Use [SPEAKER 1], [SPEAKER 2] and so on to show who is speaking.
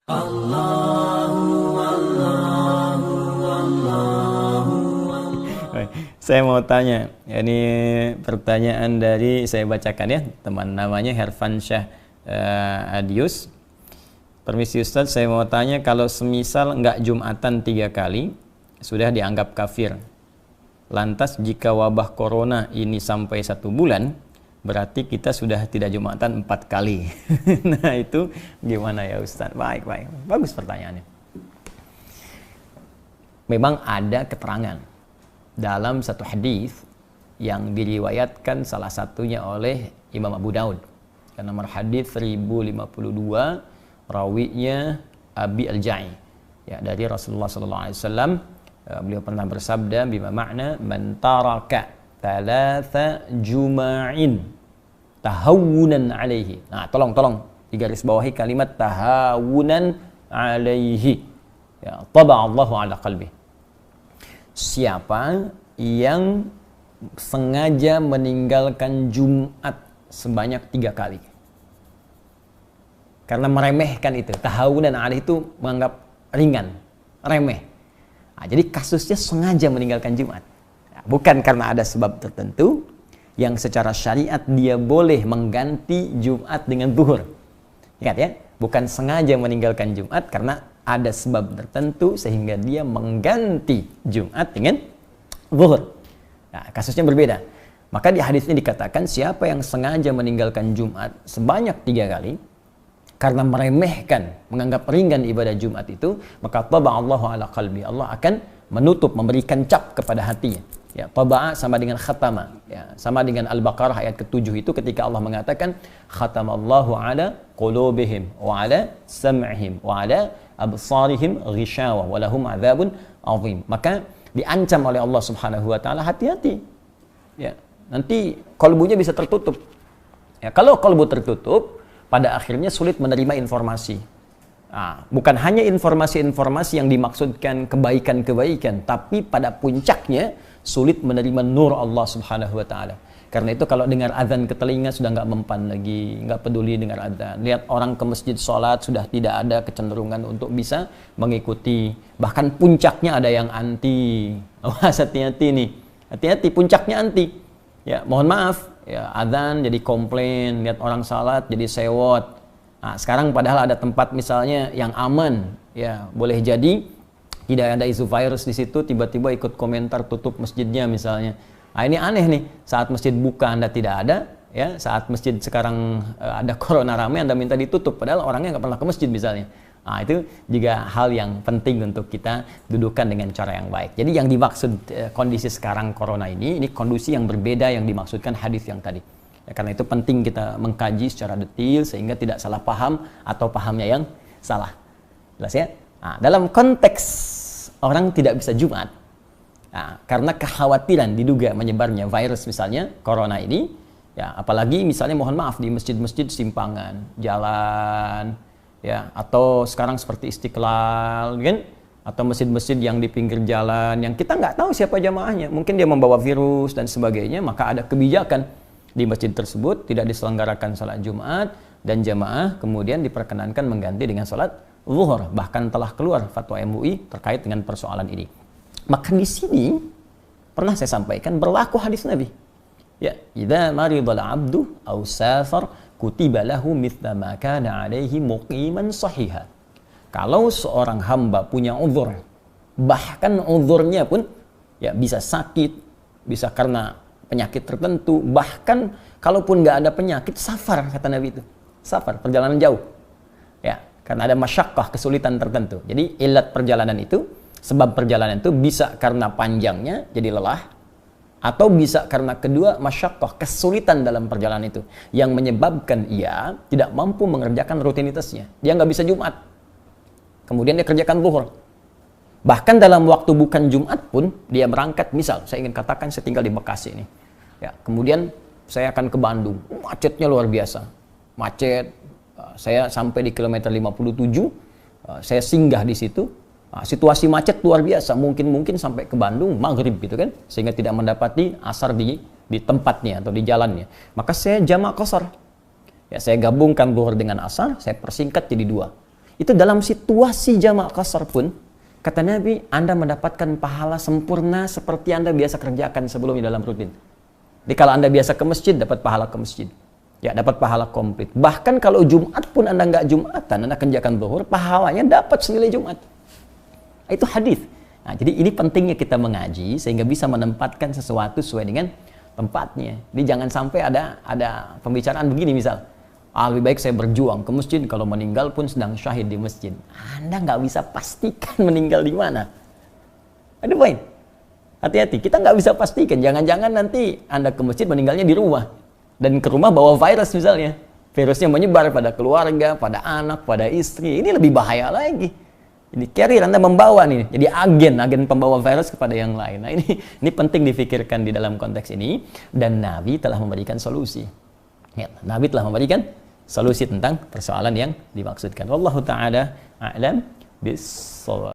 [SPEAKER 1] Baik, saya mau tanya, ini pertanyaan dari, saya bacakan ya, teman namanya Hervan Syah Adius. Permisi Ustadz, saya mau tanya, kalau semisal nggak Jumatan 3 kali, sudah dianggap kafir. Lantas jika wabah corona ini sampai 1 bulan, berarti kita sudah tidak Jumatan 4 kali. Nah itu gimana ya Ustadz? Baik, bagus pertanyaannya. Memang ada keterangan dalam satu hadis yang diriwayatkan salah satunya oleh Imam Abu Daud. Nomor hadis 1052, rawinya Abi Al-Ja'i, ya, dari Rasulullah SAW. Beliau pernah bersabda, bima makna man taraka thalatha juma'in tahawunan alaihi. Nah, tolong digaris bawahi kalimat tahawunan alaihi, ya, taba'allahu ala qalbi. Siapa yang sengaja meninggalkan Jumat sebanyak 3 kali karena meremehkan itu, tahawunan alaihi itu menganggap ringan, remeh. Nah, jadi kasusnya sengaja meninggalkan Jumat, bukan karena ada sebab tertentu yang secara syariat dia boleh mengganti Jumat dengan zuhur. Ingat ya, bukan sengaja meninggalkan Jumat karena ada sebab tertentu sehingga dia mengganti Jumat dengan zuhur. Nah, kasusnya berbeda. Maka di hadis ini dikatakan siapa yang sengaja meninggalkan Jumat sebanyak 3 kali karena meremehkan, menganggap ringan ibadah Jumat itu, maka taba'allahu ala qalbi, Allah akan menutup, memberikan cap kepada hatinya. Ya, taba'a sama dengan khatama, ya, sama dengan Al-Baqarah ayat ke-7 itu ketika Allah mengatakan khatamallahu ala qulubihim wa ala sam'ihim wa ala absarihim ghishawa wa lahum adzabun azim. Maka diancam oleh Allah Subhanahu wa taala, hati-hati. Ya, nanti kalbunya bisa tertutup. Ya, kalau kalbu tertutup, pada akhirnya sulit menerima informasi. Nah, bukan hanya informasi-informasi yang dimaksudkan kebaikan-kebaikan, tapi pada puncaknya sulit menerima nur Allah Subhanahu wa taala. Karena itu kalau dengar azan ke telinga sudah nggak mempan lagi, nggak peduli dengar azan. Lihat orang ke masjid sholat sudah tidak ada kecenderungan untuk bisa mengikuti. Bahkan puncaknya ada yang anti. Awas, hati-hati nih. Hati-hati, puncaknya anti. Ya, mohon maaf, ya, azan jadi komplain, lihat orang salat jadi sewot. Nah, sekarang padahal ada tempat misalnya yang aman, ya, boleh jadi tidak ada isu virus di situ, tiba-tiba ikut komentar tutup masjidnya misalnya. Nah, ini aneh nih, saat masjid buka Anda tidak ada, ya, saat masjid sekarang ada corona ramai Anda minta ditutup, padahal orangnya nggak pernah ke masjid misalnya. Nah, itu juga hal yang penting untuk kita dudukan dengan cara yang baik. Jadi yang dimaksud kondisi sekarang corona ini kondisi yang berbeda yang dimaksudkan hadis yang tadi. Ya, karena itu penting kita mengkaji secara detail sehingga tidak salah paham atau pahamnya yang salah. Jelas ya? Nah, dalam konteks orang tidak bisa Jumat, nah, karena kekhawatiran diduga menyebarnya virus misalnya corona ini, ya, apalagi misalnya mohon maaf di masjid-masjid simpangan, jalan, ya, atau sekarang seperti Istiqlal, kan? Atau masjid-masjid yang di pinggir jalan, yang kita nggak tahu siapa jamaahnya, mungkin dia membawa virus dan sebagainya, maka ada kebijakan di masjid tersebut tidak diselenggarakan salat Jumat dan jamaah kemudian diperkenankan mengganti dengan salat zuhur. Bahkan telah keluar fatwa MUI terkait dengan persoalan ini. Maka di sini pernah saya sampaikan berlaku hadis Nabi. Ya, idza maridal 'abdu aw safar kutiba lahu mithla ma kana 'alaihi muqiman sahiha. Kalau seorang hamba punya uzur, bahkan uzurnya pun ya bisa sakit, bisa karena penyakit tertentu, bahkan kalaupun nggak ada penyakit, safar kata Nabi itu. Safar, perjalanan jauh. Ya, karena ada masyaqqah, kesulitan tertentu. Jadi ilat perjalanan itu, sebab perjalanan itu bisa karena panjangnya jadi lelah, atau bisa karena kedua masyaqqah, kesulitan dalam perjalanan itu yang menyebabkan ia tidak mampu mengerjakan rutinitasnya. Dia nggak bisa Jumat. Kemudian dia kerjakan zuhur. Bahkan dalam waktu bukan Jumat pun dia berangkat, misal saya ingin katakan saya tinggal di Bekasi ini. Ya, kemudian saya akan ke Bandung. Macetnya luar biasa. Macet. Saya sampai di kilometer 57, saya singgah di situ. Situasi macet luar biasa, mungkin sampai ke Bandung maghrib gitu kan, sehingga tidak mendapati asar di tempatnya atau di jalannya. Maka saya jamak qashar. Ya, saya gabungkan zuhur dengan asar, saya persingkat jadi 2. Itu dalam situasi jamak qasar pun, kata Nabi, Anda mendapatkan pahala sempurna seperti Anda biasa kerjakan sebelumnya dalam rutin. Jadi kalau Anda biasa ke masjid, dapat pahala ke masjid. Ya, dapat pahala komplit. Bahkan kalau Jumat pun Anda nggak Jumatan, Anda kerjakan zuhur, pahalanya dapat senilai Jumat. Itu hadis. Nah, jadi ini pentingnya kita mengaji sehingga bisa menempatkan sesuatu sesuai dengan tempatnya. Jadi jangan sampai ada pembicaraan begini misal, lebih baik saya berjuang ke masjid, kalau meninggal pun sedang syahid di masjid. Anda nggak bisa pastikan meninggal di mana. Ada poin. Hati-hati, kita nggak bisa pastikan. Jangan-jangan nanti Anda ke masjid meninggalnya di rumah. Dan ke rumah bawa virus misalnya. Virusnya menyebar pada keluarga, pada anak, pada istri. Ini lebih bahaya lagi. Jadi carrier, Anda membawa nih. Jadi agen pembawa virus kepada yang lain. Nah ini penting difikirkan di dalam konteks ini. Dan Nabi telah memberikan solusi. Ya, Nabi telah memberikan solusi tentang persoalan yang dimaksudkan. Wallahu ta'ala a'lam bis